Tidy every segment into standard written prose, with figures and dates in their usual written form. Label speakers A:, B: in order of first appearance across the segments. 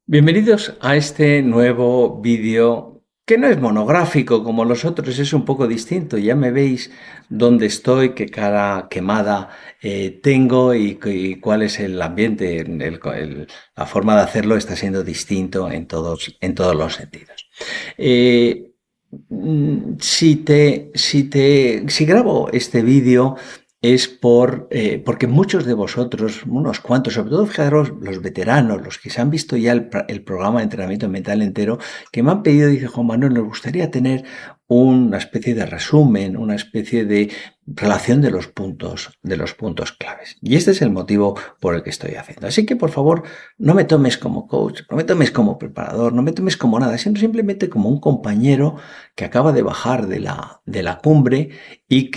A: Bienvenidos a este nuevo vídeo que no es monográfico como los otros, es un poco distinto. Ya me veis dónde estoy, qué cara quemada tengo y cuál es el ambiente. La forma de hacerlo está siendo distinto en todos los sentidos. Eh, si grabo este vídeo es porque muchos de vosotros, unos cuantos, sobre todo fijaros los veteranos, los que se han visto ya el programa de entrenamiento mental entero, que me han pedido, dice Juan Manuel, nos gustaría tener una especie de resumen, una especie de relación de los puntos claves. Y este es el motivo por el que estoy haciendo. Así que, por favor, no me tomes como coach, no me tomes como preparador, no me tomes como nada, sino simplemente como un compañero que acaba de bajar de la cumbre y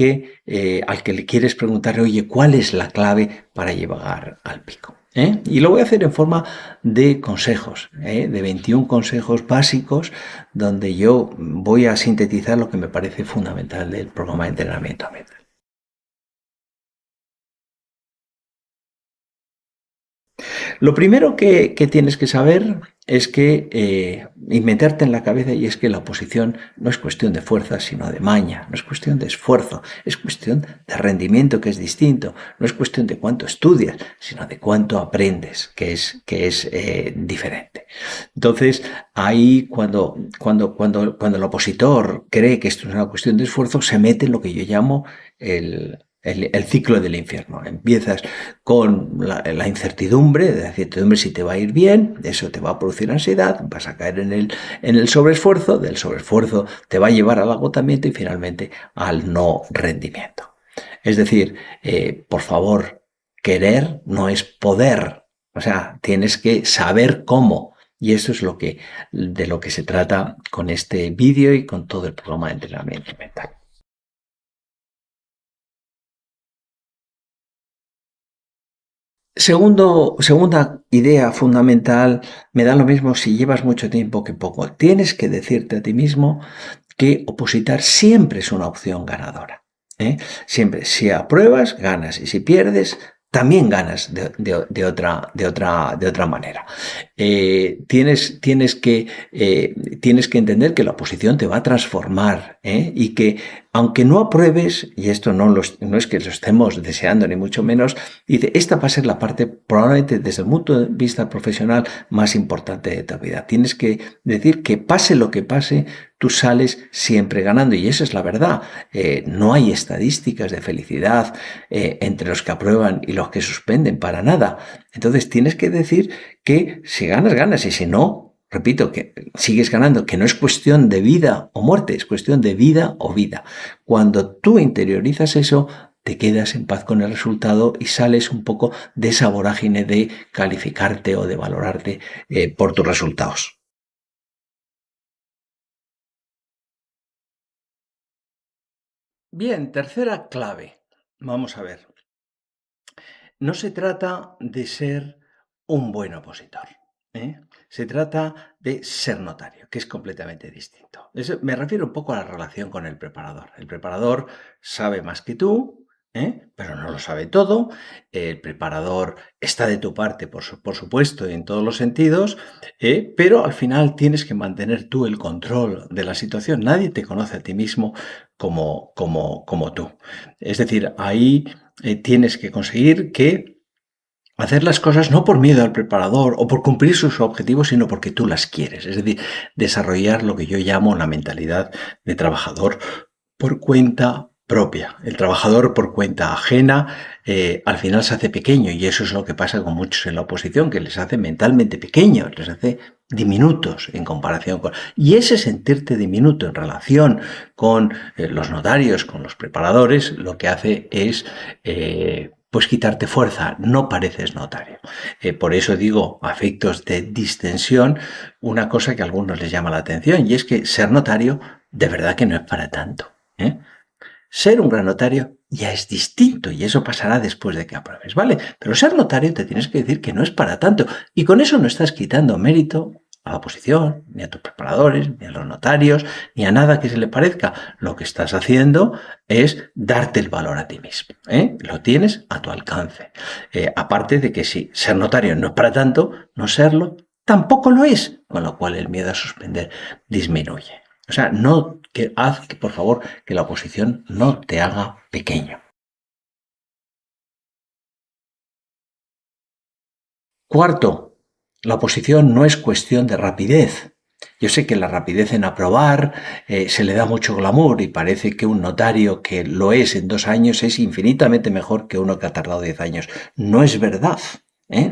A: al que le quieres preguntar, oye, ¿cuál es la clave para llegar al pico? Y lo voy a hacer en forma de consejos, de 21 consejos básicos, donde yo voy a sintetizar lo que me parece fundamental del programa de entrenamiento mental. Lo primero que tienes que saber es y meterte en la cabeza, y es que la oposición no es cuestión de fuerza, sino de maña, no es cuestión de esfuerzo, es cuestión de rendimiento, que es distinto, no es cuestión de cuánto estudias, sino de cuánto aprendes, que es diferente. Entonces, ahí cuando el opositor cree que esto es una cuestión de esfuerzo, se mete en lo que yo llamo el ciclo del infierno. Empiezas con la incertidumbre, de la incertidumbre si te va a ir bien, eso te va a producir ansiedad, vas a caer en el sobreesfuerzo, del sobreesfuerzo te va a llevar al agotamiento y finalmente al no rendimiento. Es decir, por favor, querer no es poder, o sea, tienes que saber cómo. Y eso es de lo que se trata con este vídeo y con todo el programa de entrenamiento mental. Segunda idea fundamental, me da lo mismo si llevas mucho tiempo que poco. Tienes que decirte a ti mismo que opositar siempre es una opción ganadora. Siempre, si apruebas, ganas, y si pierdes, también ganas de otra manera. Tienes que entender que la oposición te va a transformar, y que aunque no apruebes, y esto no es que lo estemos deseando ni mucho menos, dice, esta va a ser la parte probablemente desde el punto de vista profesional más importante de tu vida. Tienes que decir que pase lo que pase, tú sales siempre ganando, y esa es la verdad. No hay estadísticas de felicidad entre los que aprueban y los que suspenden, para nada. Entonces tienes que decir que si ganas, ganas, y si no, repito, que sigues ganando, que no es cuestión de vida o muerte, es cuestión de vida o vida. Cuando tú interiorizas eso, te quedas en paz con el resultado y sales un poco de esa vorágine de calificarte o de valorarte por tus resultados. Bien, tercera clave. Vamos a ver. No se trata de ser un buen opositor, ¿eh? Se trata de ser notario, que es completamente distinto. Me refiero un poco a la relación con el preparador. El preparador sabe más que tú, pero no lo sabe todo. El preparador está de tu parte, por supuesto, en todos los sentidos, pero al final tienes que mantener tú el control de la situación. Nadie te conoce a ti mismo como tú. Es decir, ahí tienes que conseguir hacer las cosas no por miedo al preparador o por cumplir sus objetivos, sino porque tú las quieres. Es decir, desarrollar lo que yo llamo la mentalidad de trabajador por cuenta propia. El trabajador por cuenta ajena al final se hace pequeño, y eso es lo que pasa con muchos en la oposición, que les hace mentalmente pequeños, les hace diminutos en comparación con... Y ese sentirte diminuto en relación con los notarios, con los preparadores, lo que hace es... pues quitarte fuerza, no pareces notario. Por eso digo, a efectos de distensión, una cosa que a algunos les llama la atención, y es que ser notario de verdad que no es para tanto. Ser un gran notario ya es distinto, y eso pasará después de que apruebes, ¿vale? Pero ser notario te tienes que decir que no es para tanto, y con eso no estás quitando mérito a la oposición, ni a tus preparadores, ni a los notarios, ni a nada que se le parezca. Lo que estás haciendo es darte el valor a ti mismo, Lo tienes a tu alcance. Aparte de que si ser notario no es para tanto, no serlo tampoco lo es, con lo cual el miedo a suspender disminuye. O sea, no que haz que por favor que la oposición no te haga pequeño. Cuarto, la oposición no es cuestión de rapidez. Yo sé que la rapidez en aprobar se le da mucho glamour y parece que un notario que lo es en 2 años es infinitamente mejor que uno que ha tardado 10 años. No es verdad.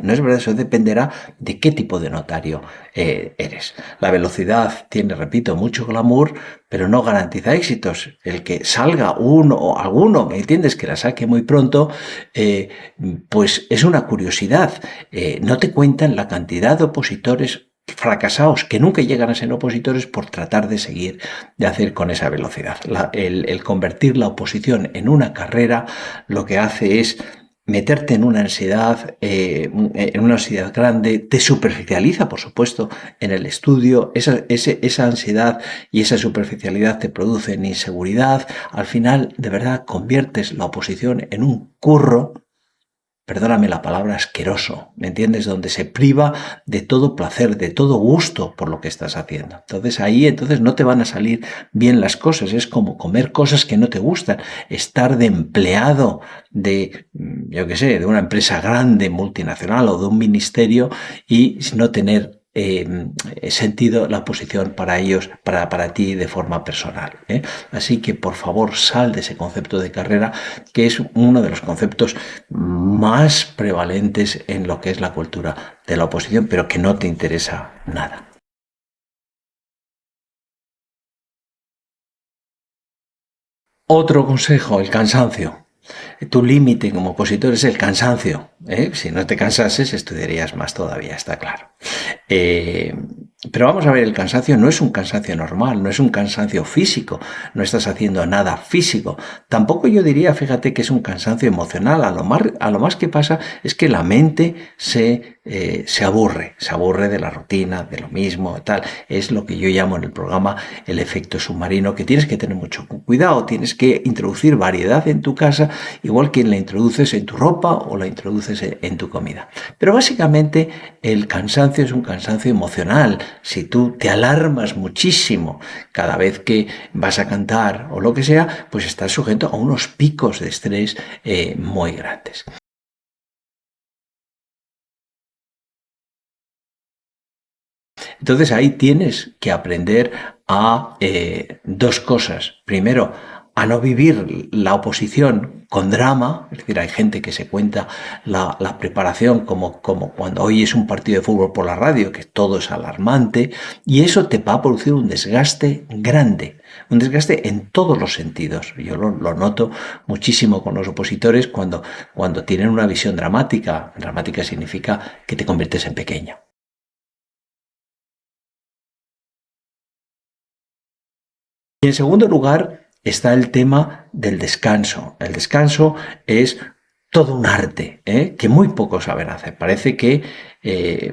A: No es verdad, eso dependerá de qué tipo de notario eres. La velocidad tiene, repito, mucho glamour, pero no garantiza éxitos. El que salga uno o alguno, ¿me entiendes? Que la saque muy pronto, eh, pues es una curiosidad. No te cuentan la cantidad de opositores fracasados que nunca llegan a ser opositores por tratar de seguir de hacer con esa velocidad. El convertir la oposición en una carrera lo que hace es meterte en una ansiedad grande, te superficializa, por supuesto, en el estudio, esa ansiedad y esa superficialidad te producen inseguridad, al final, de verdad, conviertes la oposición en un curro, perdóname la palabra, asqueroso, ¿me entiendes? Donde se priva de todo placer, de todo gusto por lo que estás haciendo. Entonces ahí no te van a salir bien las cosas, es como comer cosas que no te gustan, estar de empleado de, yo qué sé, de una empresa grande, multinacional o de un ministerio y no tener sentido la posición para ellos, para ti de forma personal. Así que por favor sal de ese concepto de carrera, que es uno de los conceptos más prevalentes en lo que es la cultura de la oposición, pero que no te interesa nada. Otro consejo, el cansancio. Tu límite como opositor es el cansancio. Si no te cansases, estudiarías más todavía, está claro. Eh, pero vamos a ver, el cansancio no es un cansancio normal, no es un cansancio físico, no estás haciendo nada físico. Tampoco yo diría, fíjate, que es un cansancio emocional. A lo más que pasa es que la mente se aburre de la rutina, de lo mismo, tal. Es lo que yo llamo en el programa el efecto submarino, que tienes que tener mucho cuidado, tienes que introducir variedad en tu casa, igual que la introduces en tu ropa o la introduces en tu comida. Pero básicamente el cansancio es un cansancio emocional. Si tú te alarmas muchísimo cada vez que vas a cantar o lo que sea, pues estás sujeto a unos picos de estrés muy grandes. Entonces ahí tienes que aprender a dos cosas. Primero, a no vivir la oposición con drama, es decir, hay gente que se cuenta la preparación como cuando oyes un partido de fútbol por la radio, que todo es alarmante, y eso te va a producir un desgaste grande, un desgaste en todos los sentidos. Yo lo noto muchísimo con los opositores cuando tienen una visión dramática. Dramática significa que te conviertes en pequeño. Y en segundo lugar está el tema del descanso. El descanso es todo un arte, que muy pocos saben hacer. Parece eh,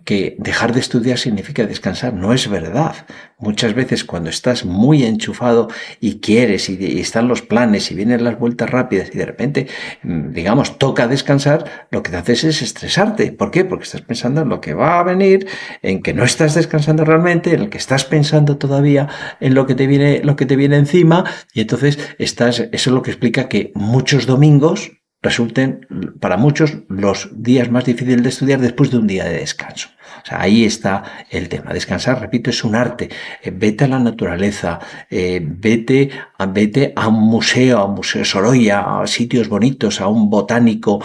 A: que dejar de estudiar significa descansar. No es verdad. Muchas veces cuando estás muy enchufado y quieres y están los planes y vienen las vueltas rápidas y de repente, digamos, toca descansar, lo que te haces es estresarte. ¿Por qué? Porque estás pensando en lo que va a venir, en que no estás descansando realmente, en el que estás pensando todavía en lo que te viene encima, y entonces eso es lo que explica que muchos domingos resulten para muchos los días más difíciles de estudiar después de un día de descanso. O sea, ahí está el tema. Descansar, repito, es un arte. Vete a la naturaleza, vete a un museo Sorolla, a sitios bonitos, a un botánico,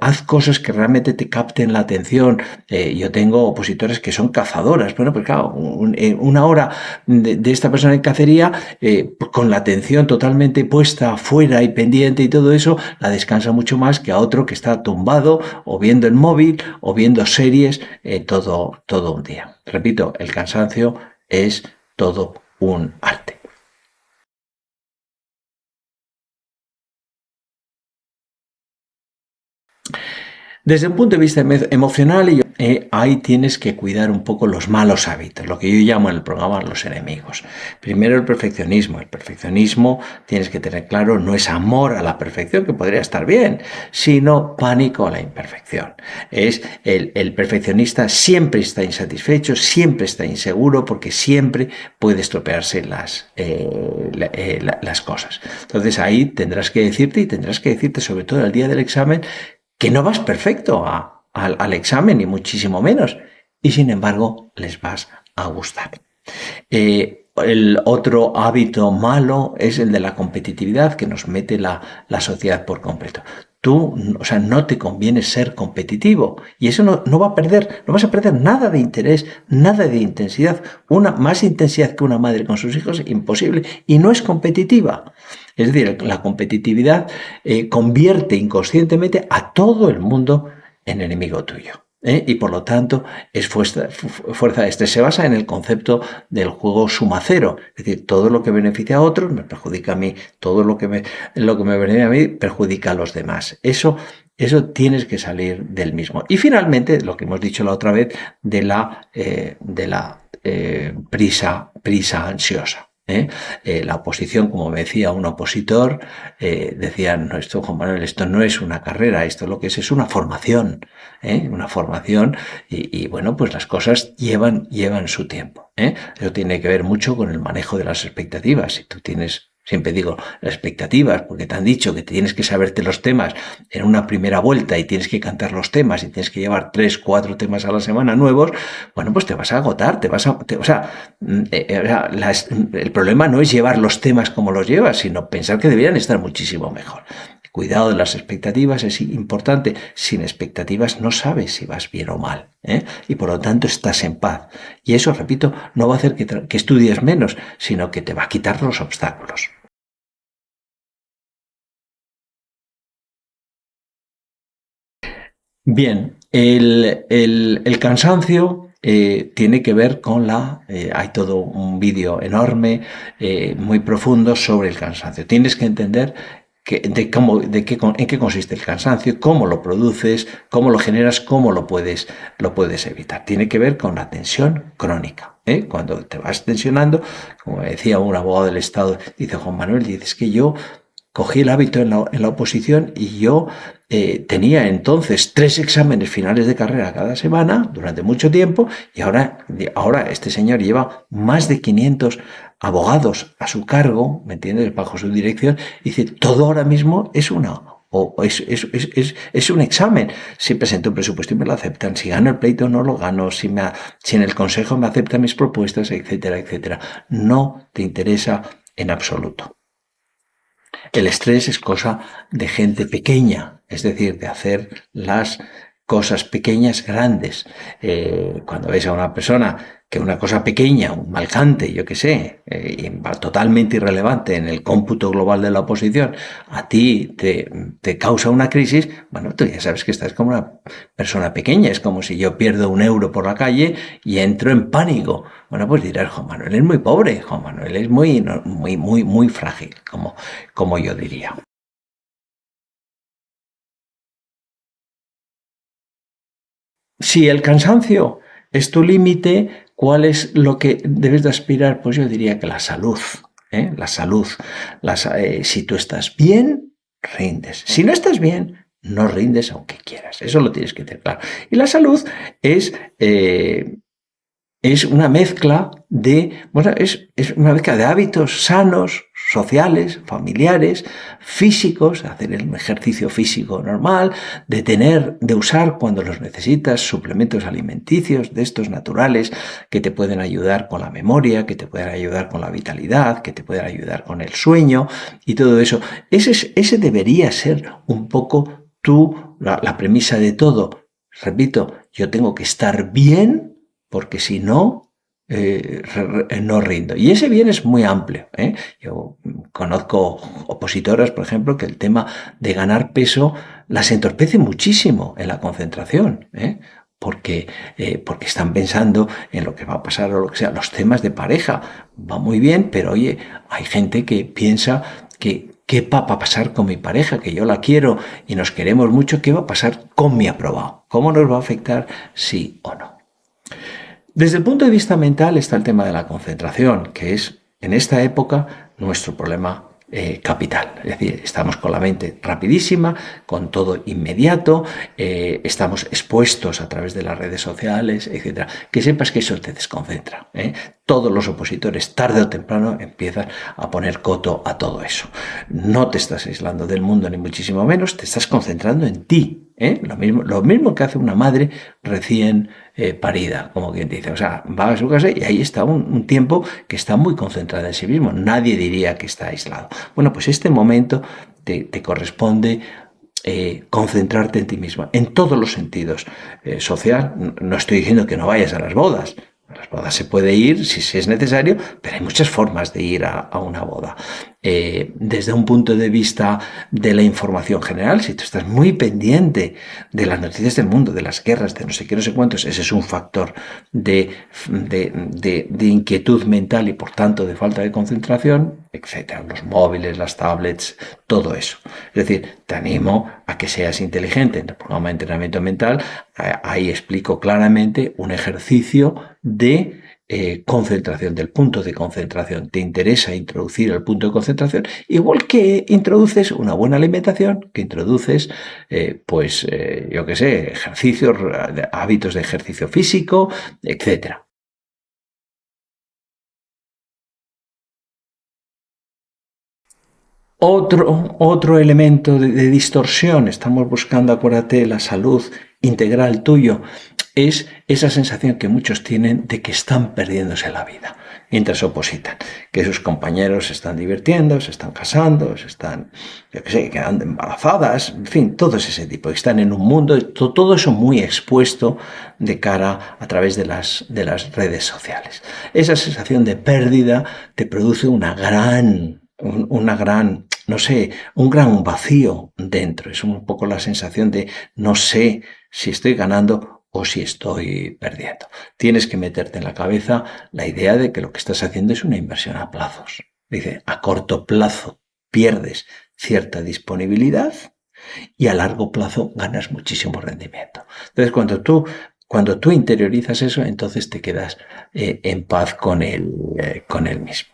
A: haz cosas que realmente te capten la atención. Yo tengo opositores que son cazadoras. Bueno, pues claro, una hora de esta persona en cacería, con la atención totalmente puesta afuera y pendiente y todo eso, la descansa mucho más que a otro que está tumbado o viendo el móvil o viendo series todo un día. Repito, el cansancio es todo un arte. Desde un punto de vista emocional, ahí tienes que cuidar un poco los malos hábitos, lo que yo llamo en el programa los enemigos. Primero el perfeccionismo. El perfeccionismo, tienes que tener claro, no es amor a la perfección, que podría estar bien, sino pánico a la imperfección. Es el perfeccionista siempre está insatisfecho, siempre está inseguro, porque siempre puede estropearse las cosas. Entonces ahí tendrás que decirte sobre todo el día del examen, que no vas perfecto al examen, ni muchísimo menos, y sin embargo les vas a gustar. El otro hábito malo es el de la competitividad, que nos mete la sociedad por completo. Tú, o sea, no te conviene ser competitivo, y eso no vas a perder nada de interés, nada de intensidad. Más intensidad que una madre con sus hijos, imposible, y no es competitiva. Es decir, la competitividad convierte inconscientemente a todo el mundo en enemigo tuyo. Y por lo tanto es fuerza este. Se basa en el concepto del juego suma cero, es decir, todo lo que beneficia a otros me perjudica a mí, todo lo que me beneficia a mí perjudica a los demás. Eso tienes que salir del mismo. Y finalmente, lo que hemos dicho la otra vez, de la prisa ansiosa. La oposición, como me decía un opositor, decía, no, Juan Manuel, esto no es una carrera, esto lo que es una formación, una formación, y bueno, pues las cosas llevan su tiempo. Eso tiene que ver mucho con el manejo de las expectativas. Si tú tienes, siempre digo, las expectativas, porque te han dicho que tienes que saberte los temas en una primera vuelta y tienes que cantar los temas y tienes que llevar 3, 4 temas a la semana nuevos, bueno, pues te vas a agotar, el problema no es llevar los temas como los llevas, sino pensar que deberían estar muchísimo mejor. Cuidado de las expectativas es importante. Sin expectativas no sabes si vas bien o mal, y por lo tanto estás en paz. Y eso, repito, no va a hacer que estudies menos, sino que te va a quitar los obstáculos. Bien, el cansancio tiene que ver con hay todo un vídeo enorme, muy profundo sobre el cansancio. Tienes que entender en qué consiste el cansancio, cómo lo produces, cómo lo generas, cómo lo puedes evitar. Tiene que ver con la tensión crónica. Cuando te vas tensionando, como decía un abogado del Estado, dice Juan Manuel, dices que yo cogí el hábito en la oposición, y yo tenía entonces 3 exámenes finales de carrera cada semana durante mucho tiempo, y ahora este señor lleva más de 500 abogados a su cargo, ¿me entiendes?, bajo su dirección, y dice, todo ahora mismo es un examen. Si presento un presupuesto y me lo aceptan, si gano el pleito no lo gano, si en el consejo me aceptan mis propuestas, etcétera, etcétera. No te interesa en absoluto. El estrés es cosa de gente pequeña, es decir, de hacer las cosas pequeñas grandes. Cuando ves a una persona que una cosa pequeña, un malcante, yo qué sé, totalmente irrelevante en el cómputo global de la oposición, a ti te causa una crisis, bueno, tú ya sabes que estás como una persona pequeña. Es como si yo pierdo 1 euro por la calle y entro en pánico. Bueno, pues dirás, Juan Manuel es muy pobre, Juan Manuel es muy frágil, como yo diría. Si el cansancio es tu límite, ¿cuál es lo que debes de aspirar? Pues yo diría que la salud. La salud. Si tú estás bien, rindes. Si no estás bien, no rindes aunque quieras. Eso lo tienes que tener claro. Y la salud es una mezcla es una mezcla de hábitos sanos, sociales, familiares, físicos, hacer el ejercicio físico normal, de usar cuando los necesitas suplementos alimenticios de estos naturales que te pueden ayudar con la memoria, que te pueden ayudar con la vitalidad, que te pueden ayudar con el sueño y todo eso. Ese debería ser un poco la premisa de todo. Repito, yo tengo que estar bien, porque si no, no rindo. Y ese bien es muy amplio. Yo conozco opositoras, por ejemplo, que el tema de ganar peso las entorpece muchísimo en la concentración, porque están pensando en lo que va a pasar o lo que sea. Los temas de pareja van muy bien, pero oye, hay gente que piensa que ¿Qué va a pasar con mi pareja, que yo la quiero y nos queremos mucho? ¿Qué va a pasar con mi aprobado? ¿Cómo nos va a afectar, sí o no? Desde el punto de vista mental está el tema de la concentración, que es en esta época nuestro problema capital. Es decir, estamos con la mente rapidísima, con todo inmediato, estamos expuestos a través de las redes sociales, etc. Que sepas que eso te desconcentra. Todos los opositores, tarde o temprano, empiezan a poner coto a todo eso. No te estás aislando del mundo, ni muchísimo menos, te estás concentrando en ti. Lo mismo que hace una madre recién parida, como quien dice. O sea, va a su casa y ahí está un tiempo que está muy concentrada en sí mismo. Nadie diría que está aislado. Bueno, pues este momento te corresponde concentrarte en ti mismo, en todos los sentidos. Social, no estoy diciendo que no vayas a las bodas. A las bodas se puede ir si es necesario, pero hay muchas formas de ir a una boda. Desde un punto de vista de la información general, si tú estás muy pendiente de las noticias del mundo, de las guerras, de no sé qué, no sé cuántos, ese es un factor de inquietud mental y por tanto de falta de concentración, etcétera. Los móviles, las tablets, todo eso. Es decir, te animo a que seas inteligente. En el programa de entrenamiento mental, ahí explico claramente un ejercicio de concentración, del punto de concentración. Te interesa introducir el punto de concentración, igual que introduces una buena alimentación, que introduces, yo qué sé, ejercicios, hábitos de ejercicio físico, etcétera. Otro elemento de distorsión, estamos buscando, acuérdate, la salud integral tuyo, es esa sensación que muchos tienen de que están perdiéndose la vida mientras opositan, que sus compañeros se están divirtiendo, se están casando, se están, yo qué sé, quedando embarazadas, en fin, todo ese tipo, que están en un mundo, todo eso muy expuesto de cara a través de las redes sociales. Esa sensación de pérdida te produce una gran, no sé, un gran vacío dentro. Es un poco la sensación de no sé si estoy ganando o si estoy perdiendo. Tienes que meterte en la cabeza la idea de que lo que estás haciendo es una inversión a plazos. Dice, a corto plazo pierdes cierta disponibilidad y a largo plazo ganas muchísimo rendimiento. Entonces, cuando tú interiorizas eso, entonces te quedas en paz con él mismo.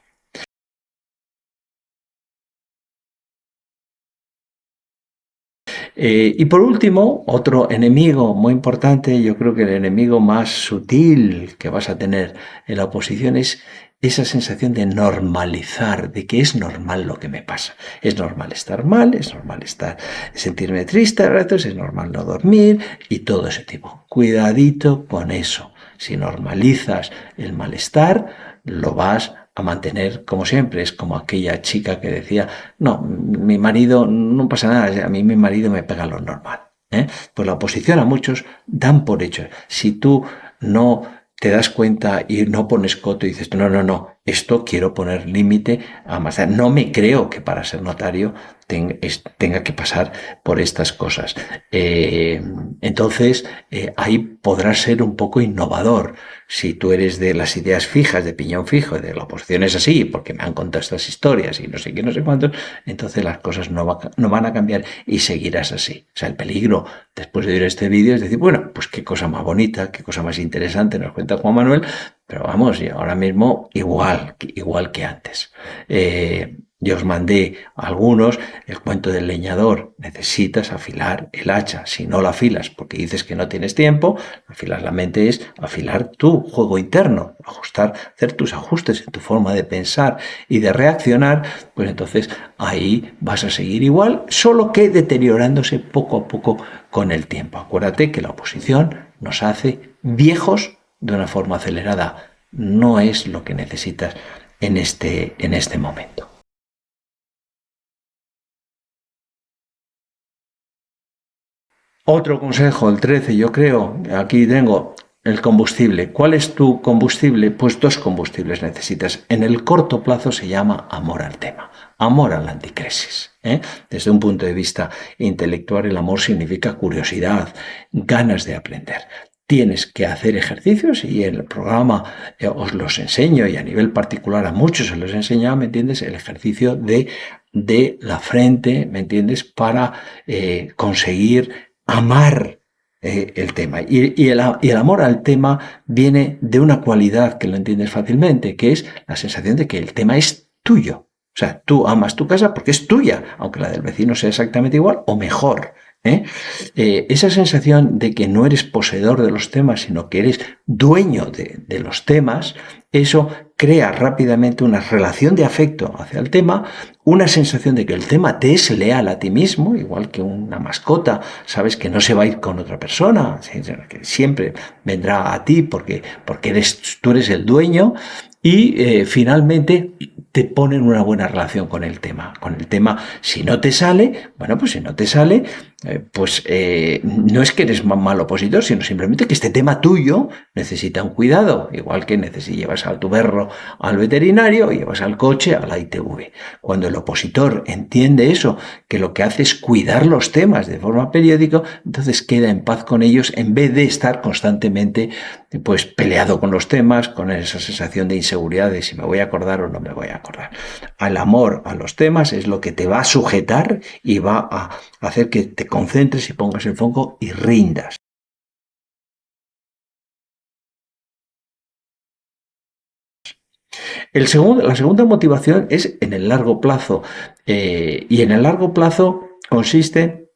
A: Y por último, otro enemigo muy importante, yo creo que el enemigo más sutil que vas a tener en la oposición es esa sensación de normalizar, de que es normal lo que me pasa. Es normal estar mal, es normal sentirme triste a ratos, es normal no dormir y todo ese tipo. Cuidadito con eso. Si normalizas el malestar, lo vas a mantener como siempre. Es como aquella chica que decía, no, mi marido no pasa nada, a mí mi marido me pega lo normal. Pues la oposición a muchos dan por hecho. Si tú no te das cuenta y no pones coto y dices, no, esto quiero poner límite a más. No me creo que para ser notario tenga que pasar por estas cosas. Entonces, ahí podrás ser un poco innovador. Si tú eres de las ideas fijas, de piñón fijo, de la oposición es así, porque me han contado estas historias y no sé qué, no sé cuántos, entonces las cosas no van a cambiar y seguirás así. O sea, el peligro, después de ver este vídeo, es decir, bueno, pues qué cosa más bonita, qué cosa más interesante nos cuenta Juan Manuel, pero vamos, y ahora mismo igual que antes. Yo os mandé a algunos el cuento del leñador. Necesitas afilar el hacha. Si no la afilas porque dices que no tienes tiempo, afilar la mente es afilar tu juego interno, hacer tus ajustes en tu forma de pensar y de reaccionar, pues entonces ahí vas a seguir igual, solo que deteriorándose poco a poco con el tiempo. Acuérdate que la oposición nos hace viejos de una forma acelerada. No es lo que necesitas en este momento. Otro consejo, el 13, yo creo, aquí tengo el combustible. ¿Cuál es tu combustible? Pues dos combustibles necesitas. En el corto plazo se llama amor al tema, amor a la anticrisis. Desde un punto de vista intelectual, el amor significa curiosidad, ganas de aprender. Tienes que hacer ejercicios y en el programa os los enseño y a nivel particular a muchos se los he enseñado, ¿me entiendes? El ejercicio de de la frente, ¿me entiendes?, para conseguir amar el tema. Y el amor al tema viene de una cualidad que lo entiendes fácilmente, que es la sensación de que el tema es tuyo. O sea, tú amas tu casa porque es tuya, aunque la del vecino sea exactamente igual o mejor. Esa sensación de que no eres poseedor de los temas, sino que eres dueño de los temas, eso crea rápidamente una relación de afecto hacia el tema, una sensación de que el tema te es leal a ti mismo, igual que una mascota, sabes que no se va a ir con otra persona, que siempre vendrá a ti porque tú eres el dueño, y finalmente te ponen una buena relación con el tema. Con el tema, si no te sale, bueno, pues si no te sale, no es que eres mal opositor, sino simplemente que este tema tuyo necesita un cuidado, igual que llevas a tu perro al veterinario, llevas al coche a la ITV. Cuando el opositor entiende eso, que lo que hace es cuidar los temas de forma periódica, entonces queda en paz con ellos en vez de estar constantemente pues peleado con los temas, con esa sensación de inseguridad de si me voy a acordar o no me voy a acordar. El amor a los temas es lo que te va a sujetar y va a hacer que te concentres y pongas el foco y rindas. La segunda motivación es en el largo plazo, y en el largo plazo consiste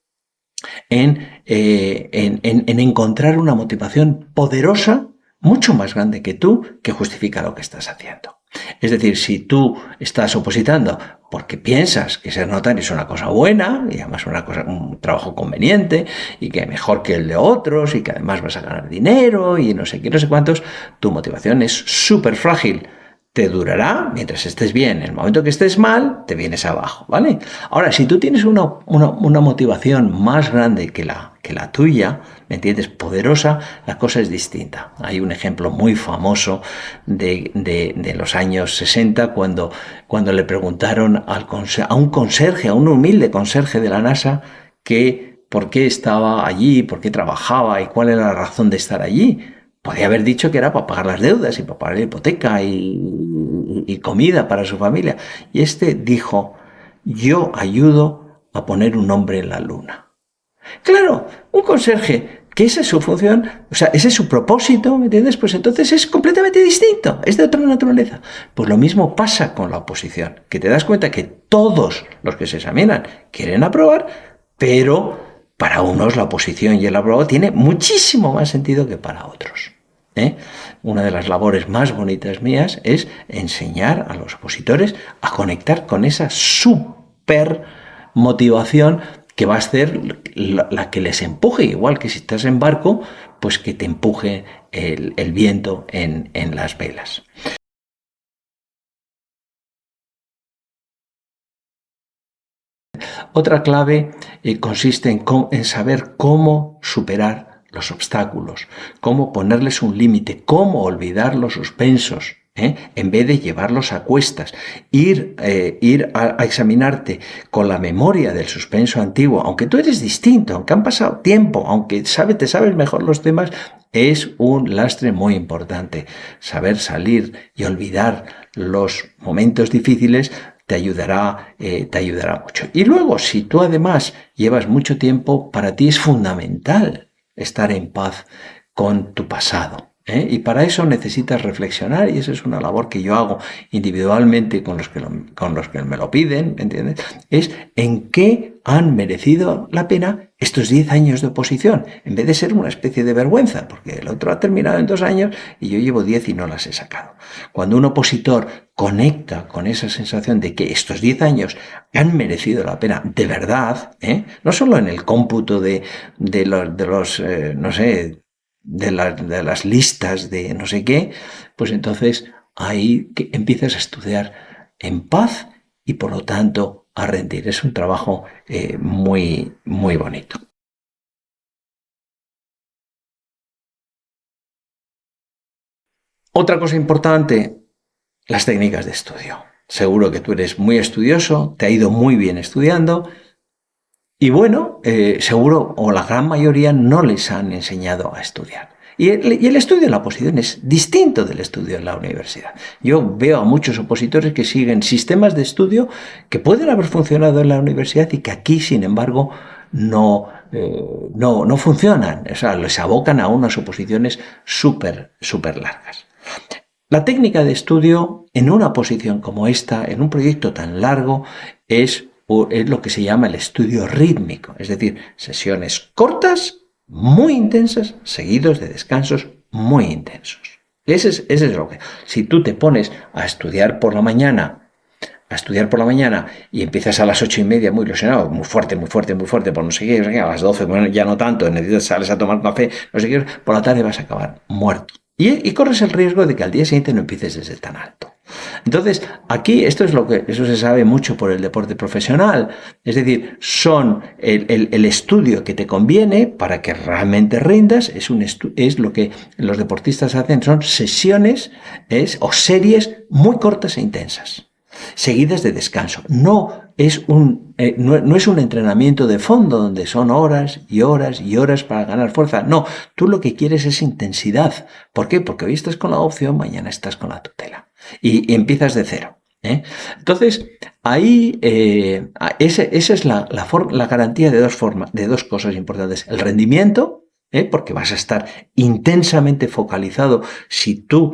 A: en encontrar una motivación poderosa, mucho más grande que tú, que justifica lo que estás haciendo. Es decir, si tú estás opositando porque piensas que ser notario es una cosa buena, y además un trabajo conveniente, y que mejor que el de otros, y que además vas a ganar dinero, y no sé qué, no sé cuántos, tu motivación es súper frágil. Te durará mientras estés bien. En el momento que estés mal, te vienes abajo, ¿vale? Ahora, si tú tienes una motivación más grande que la tuya, ¿me entiendes?, poderosa, la cosa es distinta. Hay un ejemplo muy famoso de los años 60, cuando le preguntaron a un conserje, a un humilde conserje de la NASA, que por qué estaba allí, por qué trabajaba y cuál era la razón de estar allí. Podía haber dicho que era para pagar las deudas y para pagar la hipoteca y comida para su familia. Y este dijo: yo ayudo a poner un hombre en la luna. Claro, un conserje, que esa es su función, o sea, ese es su propósito, ¿me entiendes? Pues entonces es completamente distinto, es de otra naturaleza. Pues lo mismo pasa con la oposición, que te das cuenta que todos los que se examinan quieren aprobar, pero para unos la oposición y el aprobado tiene muchísimo más sentido que para otros. Una de las labores más bonitas mías es enseñar a los opositores a conectar con esa super motivación que va a ser la que les empuje, igual que si estás en barco, pues que te empuje el viento en las velas. Otra clave consiste en saber cómo superar los obstáculos, cómo ponerles un límite, cómo olvidar los suspensos, en vez de llevarlos a cuestas. Ir a examinarte con la memoria del suspenso antiguo, aunque tú eres distinto, aunque han pasado tiempo, aunque te sabes mejor los temas, es un lastre muy importante. Saber salir y olvidar los momentos difíciles te ayudará mucho. Y luego, si tú además llevas mucho tiempo, para ti es fundamental estar en paz con tu pasado. Y para eso necesitas reflexionar, y esa es una labor que yo hago individualmente con los que me lo piden, ¿me entiendes? Es en qué han merecido la pena estos 10 años de oposición, en vez de ser una especie de vergüenza, porque el otro ha terminado en 2 años y yo llevo 10 y no las he sacado. Cuando un opositor conecta con esa sensación de que estos 10 años han merecido la pena de verdad, no solo en el cómputo de los no sé, de las listas de no sé qué, pues entonces ahí que empiezas a estudiar en paz y por lo tanto a rendir. Es un trabajo muy, muy bonito. Otra cosa importante, las técnicas de estudio. Seguro que tú eres muy estudioso, te ha ido muy bien estudiando, y bueno, seguro, o la gran mayoría, no les han enseñado a estudiar. Y el estudio en la oposición es distinto del estudio en la universidad. Yo veo a muchos opositores que siguen sistemas de estudio que pueden haber funcionado en la universidad y que aquí, sin embargo, no funcionan. O sea, les abocan a unas oposiciones súper largas. La técnica de estudio en una posición como esta, en un proyecto tan largo, es lo que se llama el estudio rítmico, es decir, sesiones cortas, muy intensas, seguidos de descansos muy intensos. Ese es lo que. Si tú te pones a estudiar por la mañana y empiezas a las 8:30 muy ilusionado, muy fuerte, por no sé qué, a las 12, bueno, ya no tanto, necesitas, sales a tomar café, no sé qué, por la tarde vas a acabar muerto. Y corres el riesgo de que al día siguiente no empieces desde tan alto. Entonces, aquí eso se sabe mucho por el deporte profesional, es decir, son el estudio que te conviene para que realmente rindas, es lo que los deportistas hacen, son sesiones o series muy cortas e intensas, seguidas de descanso. No es un entrenamiento de fondo donde son horas y horas y horas para ganar fuerza. No, tú lo que quieres es intensidad. ¿Por qué? Porque hoy estás con la opción, mañana estás con la tutela. Y empiezas de cero. Entonces, ahí esa es la garantía de dos cosas importantes. El rendimiento, porque vas a estar intensamente focalizado si tú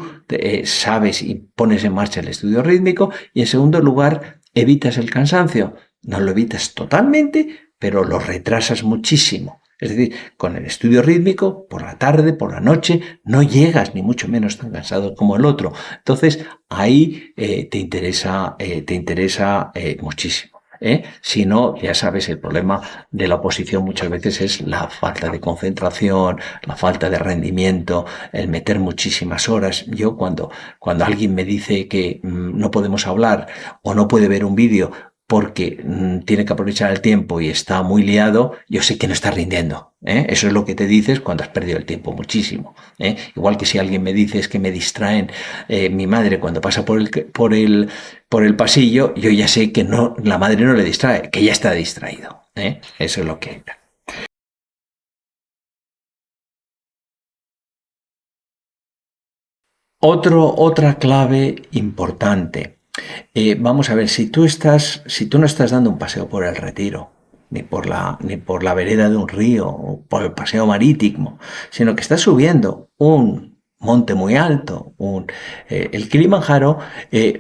A: sabes y pones en marcha el estudio rítmico, y en segundo lugar, evitas el cansancio. No lo evitas totalmente, pero lo retrasas muchísimo. Es decir, con el estudio rítmico, por la tarde, por la noche, no llegas ni mucho menos tan cansado como el otro. Entonces, ahí te interesa muchísimo. Si no, ya sabes, el problema de la oposición muchas veces es la falta de concentración, la falta de rendimiento, el meter muchísimas horas. Yo cuando alguien me dice que no podemos hablar o no puede ver un vídeo porque tiene que aprovechar el tiempo y está muy liado, yo sé que no está rindiendo. Eso es lo que te dices cuando has perdido el tiempo muchísimo. Igual que si alguien me dice es que me distraen, mi madre cuando pasa por el pasillo, yo ya sé que no, la madre no le distrae, que ya está distraído. Eso es lo que... Otra clave importante. Vamos a ver, si tú no estás dando un paseo por el Retiro, ni por la vereda de un río, o por el paseo marítimo, sino que estás subiendo un monte muy alto, el Kilimanjaro,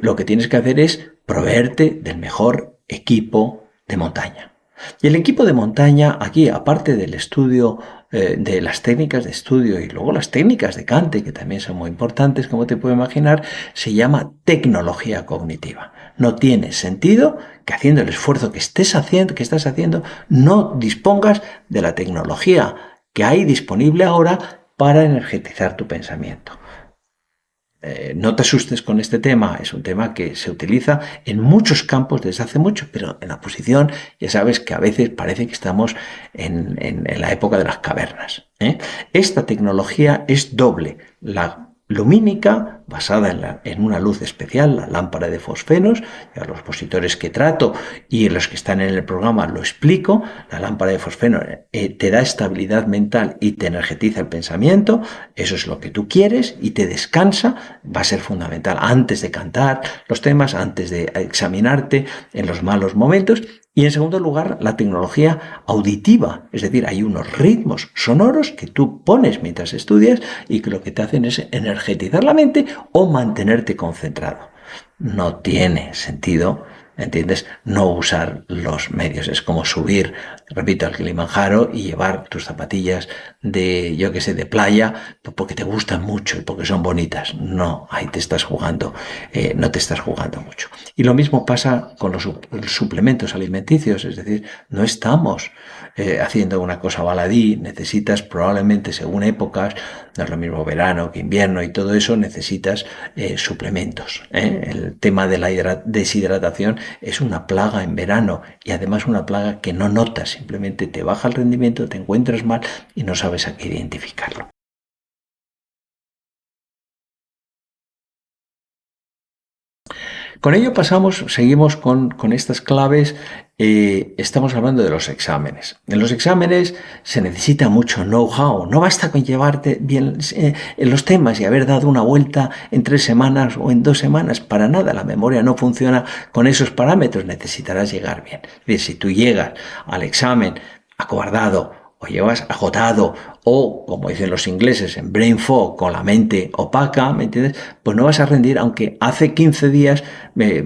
A: lo que tienes que hacer es proveerte del mejor equipo de montaña. Y el equipo de montaña, aquí, aparte del estudio, de las técnicas de estudio y luego las técnicas de cante, que también son muy importantes, como te puedes imaginar, se llama tecnología cognitiva. No tiene sentido que haciendo el esfuerzo que estás haciendo, no dispongas de la tecnología que hay disponible ahora para energetizar tu pensamiento. No te asustes con este tema, es un tema que se utiliza en muchos campos desde hace mucho, pero en la posición ya sabes que a veces parece que estamos en la época de las cavernas. Esta tecnología es doble, la lumínica, basada en una luz especial, la lámpara de fosfenos, y a los expositores que trato y los que están en el programa lo explico. La lámpara de fosfenos te da estabilidad mental y te energetiza el pensamiento, eso es lo que tú quieres, y te descansa, va a ser fundamental antes de cantar los temas, antes de examinarte en los malos momentos. Y en segundo lugar, la tecnología auditiva, es decir, hay unos ritmos sonoros que tú pones mientras estudias y que lo que te hacen es energetizar la mente o mantenerte concentrado. No tiene sentido, ¿entiendes?, no usar los medios. Es como subir, repito, al Kilimanjaro y llevar tus zapatillas yo que sé, de playa, porque te gustan mucho y porque son bonitas. No, ahí te estás jugando, no te estás jugando mucho. Y lo mismo pasa con los suplementos alimenticios, es decir, no estamos haciendo una cosa baladí, necesitas probablemente según épocas, no es lo mismo verano que invierno y todo eso, necesitas suplementos. El tema de la deshidratación es una plaga en verano, y además una plaga que no notas, simplemente te baja el rendimiento, te encuentras mal y no sabes a qué identificarlo. Con ello seguimos con estas claves. Estamos hablando de los exámenes. En los exámenes se necesita mucho know-how. No basta con llevarte bien en los temas y haber dado una vuelta en 3 semanas o en 2 semanas. Para nada, la memoria no funciona con esos parámetros. Necesitarás llegar bien. Es decir, si tú llegas al examen acobardado, o llevas agotado, o, como dicen los ingleses, en brain fog, con la mente opaca, ¿me entiendes? Pues no vas a rendir, aunque hace 15 días te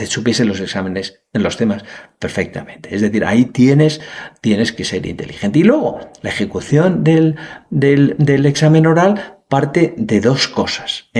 A: supiesen los exámenes en los temas perfectamente. Es decir, ahí tienes que ser inteligente. Y luego, la ejecución del examen oral parte de 2 cosas.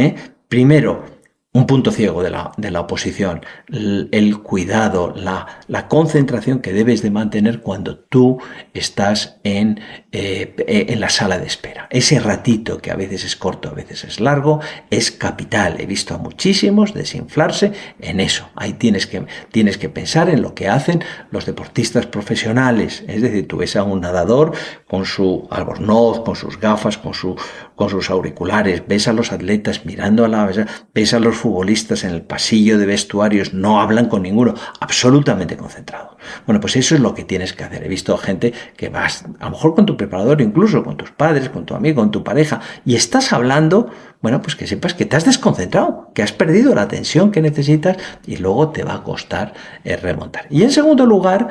A: Primero, un punto ciego de la oposición, el cuidado, la concentración que debes de mantener cuando tú estás en la sala de espera. Ese ratito, que a veces es corto, a veces es largo, es capital. He visto a muchísimos desinflarse en eso. Ahí tienes que pensar en lo que hacen los deportistas profesionales. Es decir, tú ves a un nadador con su albornoz, con sus gafas, con sus auriculares, ves a los atletas mirando ves a los futbolistas en el pasillo de vestuarios, no hablan con ninguno, absolutamente concentrados. Bueno, pues eso es lo que tienes que hacer. He visto gente que vas, a lo mejor con tu preparador, incluso con tus padres, con tu amigo, con tu pareja, y estás hablando, bueno, pues que sepas que te has desconcentrado, que has perdido la atención que necesitas y luego te va a costar remontar. Y en segundo lugar,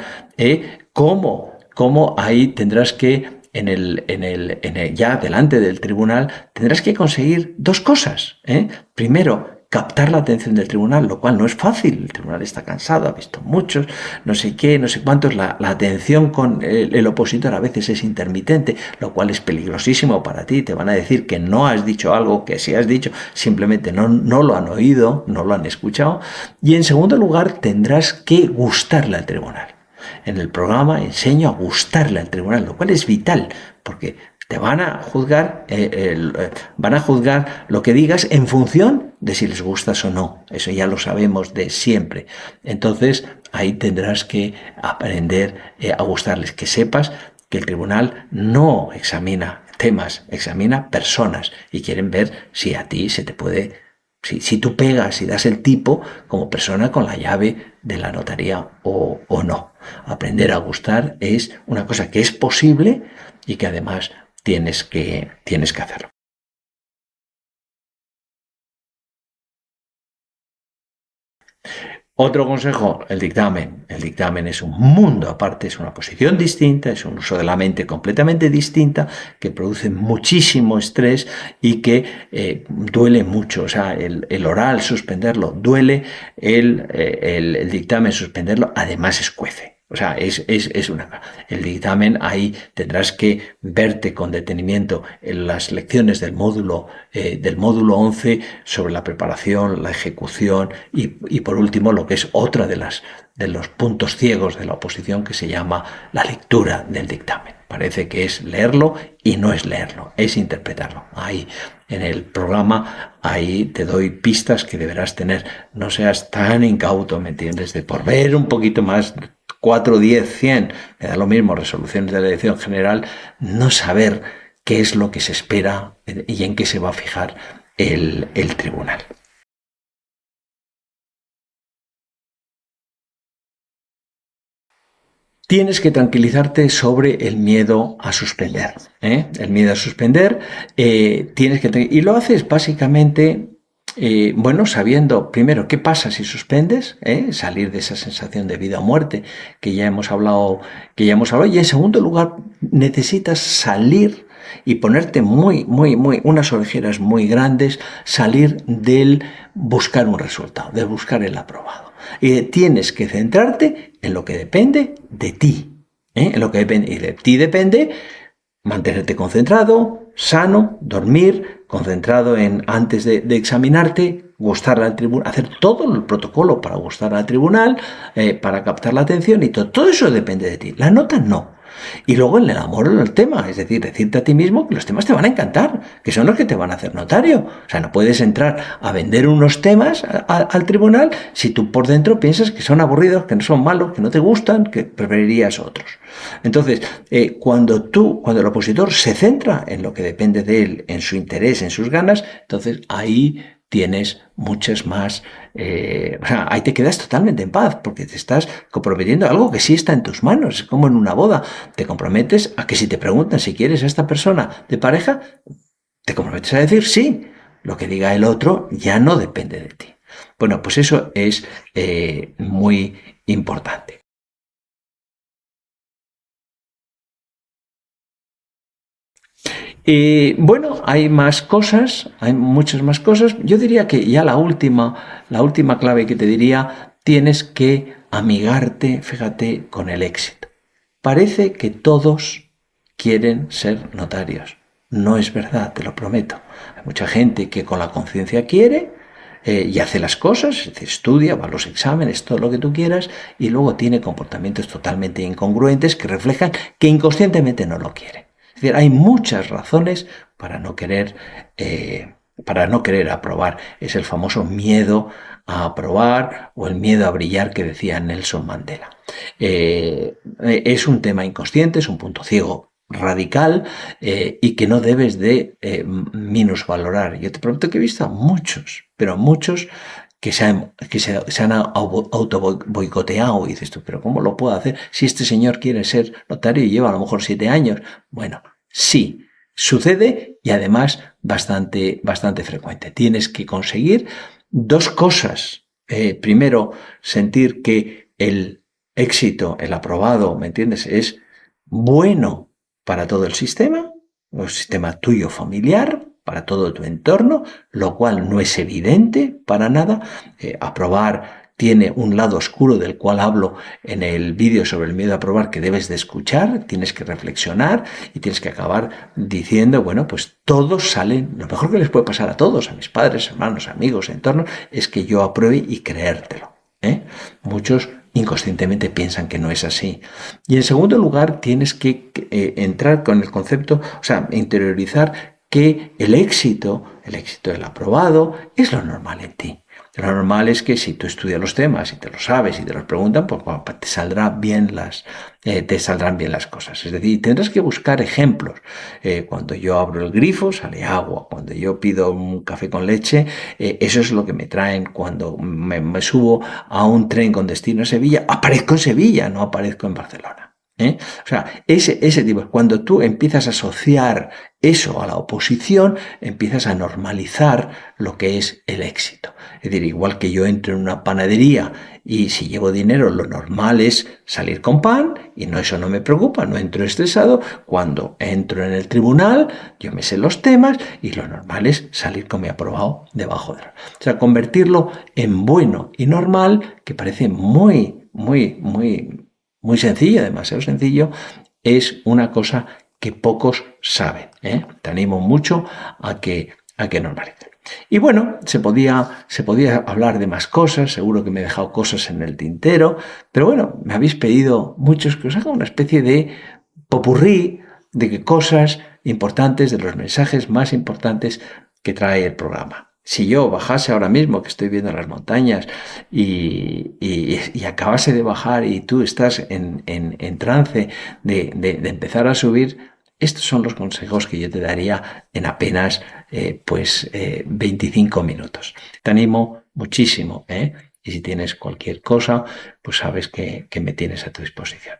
A: cómo ahí tendrás que ya delante del tribunal, tendrás que conseguir 2 cosas. Primero, captar la atención del tribunal, lo cual no es fácil. El tribunal está cansado, ha visto muchos, no sé qué, no sé cuántos. La atención con el opositor a veces es intermitente, lo cual es peligrosísimo para ti. Te van a decir que no has dicho algo, que sí has dicho, simplemente no lo han oído, no lo han escuchado. Y en segundo lugar, tendrás que gustarle al tribunal. En el programa enseño a gustarle al tribunal, lo cual es vital, porque te van a juzgar, van a juzgar lo que digas en función de si les gustas o no. Eso ya lo sabemos de siempre. Entonces, ahí tendrás que aprender a gustarles, que sepas que el tribunal no examina temas, examina personas y quieren ver si a ti se te puede... Si tú pegas y das el tipo como persona con la llave de la notaría o no. Aprender a gustar es una cosa que es posible y que además tienes que hacerlo. Otro consejo, el dictamen. El dictamen es un mundo aparte, es una posición distinta, es un uso de la mente completamente distinta, que produce muchísimo estrés y que duele mucho. O sea, el oral suspenderlo duele, el dictamen suspenderlo además escuece. O sea, el dictamen ahí tendrás que verte con detenimiento en las lecciones del módulo 11 sobre la preparación, la ejecución y por último lo que es otra de los puntos ciegos de la oposición, que se llama la lectura del dictamen. Parece que es leerlo y no es leerlo, es interpretarlo. Ahí en el programa, ahí te doy pistas que deberás tener. No seas tan incauto, ¿me entiendes? De por ver un poquito más, 4, 10, 100, me da lo mismo, resoluciones de la Dirección General, no saber qué es lo que se espera y en qué se va a fijar el tribunal. Tienes que tranquilizarte sobre el miedo a suspender. El miedo a suspender, y lo haces básicamente, sabiendo primero qué pasa si suspendes, salir de esa sensación de vida o muerte que ya hemos hablado, y en segundo lugar necesitas salir y ponerte unas orejeras muy grandes, salir del buscar un resultado, del buscar el aprobado. Y tienes que centrarte en lo que depende de ti. En lo que depende, y de ti depende mantenerte concentrado, sano, dormir, concentrado en antes de examinarte, gustarle al tribunal, hacer todo el protocolo para gustar al tribunal, para captar la atención y todo eso depende de ti. La nota no. Y luego en el amor al tema, es decir, decirte a ti mismo que los temas te van a encantar, que son los que te van a hacer notario. O sea, no puedes entrar a vender unos temas al tribunal si tú por dentro piensas que son aburridos, que no son malos, que no te gustan, que preferirías otros. Entonces, cuando el opositor se centra en lo que depende de él, en su interés, en sus ganas, entonces ahí tienes muchas más... o sea, ahí te quedas totalmente en paz porque te estás comprometiendo a algo que sí está en tus manos. Es como en una boda. Te comprometes a que si te preguntan si quieres a esta persona de pareja, te comprometes a decir sí. Lo que diga el otro ya no depende de ti. Bueno, pues eso es muy importante. Y bueno, hay más cosas, hay muchas más cosas. Yo diría que ya la última clave que te diría, tienes que amigarte, fíjate, con el éxito. Parece que todos quieren ser notarios. No es verdad, te lo prometo. Hay mucha gente que con la conciencia quiere y hace las cosas, es decir, estudia, va a los exámenes, todo lo que tú quieras, y luego tiene comportamientos totalmente incongruentes que reflejan que inconscientemente no lo quiere. Es decir, hay muchas razones para no querer aprobar. Es el famoso miedo a aprobar o el miedo a brillar que decía Nelson Mandela. Es un tema inconsciente, es un punto ciego radical y que no debes de minusvalorar. Yo te prometo que he visto a muchos, pero muchos se han auto boicoteado y dices tú, pero ¿cómo lo puedo hacer si este señor quiere ser notario y lleva a lo mejor 7 años? Bueno, sí, sucede y además bastante frecuente. Tienes que conseguir dos cosas. Primero, sentir que el éxito, el aprobado, ¿me entiendes? Es bueno para todo el sistema tuyo familiar, para todo tu entorno, lo cual no es evidente para nada. Aprobar tiene un lado oscuro del cual hablo en el vídeo sobre el miedo a aprobar que debes de escuchar, tienes que reflexionar y tienes que acabar diciendo, bueno, pues todos salen, lo mejor que les puede pasar a todos, a mis padres, hermanos, amigos, entornos, es que yo apruebe y creértelo. Muchos inconscientemente piensan que no es así. Y en segundo lugar, tienes que entrar con el concepto, o sea, interiorizar que el éxito del aprobado, es lo normal en ti. Lo normal es que si tú estudias los temas y te lo sabes y te los preguntan, pues te saldrán bien las cosas. Es decir, tendrás que buscar ejemplos. Cuando yo abro el grifo, sale agua. Cuando yo pido un café con leche, eso es lo que me traen. Cuando me subo a un tren con destino a Sevilla, aparezco en Sevilla, no aparezco en Barcelona. O sea, ese tipo, cuando tú empiezas a asociar eso a la oposición, empiezas a normalizar lo que es el éxito. Es decir, igual que yo entro en una panadería y si llevo dinero, lo normal es salir con pan y eso no me preocupa, no entro estresado. Cuando entro en el tribunal, yo me sé los temas y lo normal es salir con mi aprobado debajo de él. O sea, convertirlo en bueno y normal, que parece muy sencillo, demasiado sencillo, es una cosa que pocos saben. Te animo mucho a que normalicen. Y bueno, se podía hablar de más cosas, seguro que me he dejado cosas en el tintero, pero bueno, me habéis pedido muchos que os haga una especie de popurrí de cosas importantes, de los mensajes más importantes que trae el programa. Si yo bajase ahora mismo, que estoy viendo las montañas, y acabase de bajar y tú estás en trance de empezar a subir, estos son los consejos que yo te daría en apenas 25 minutos. Te animo muchísimo, y si tienes cualquier cosa, pues sabes que me tienes a tu disposición.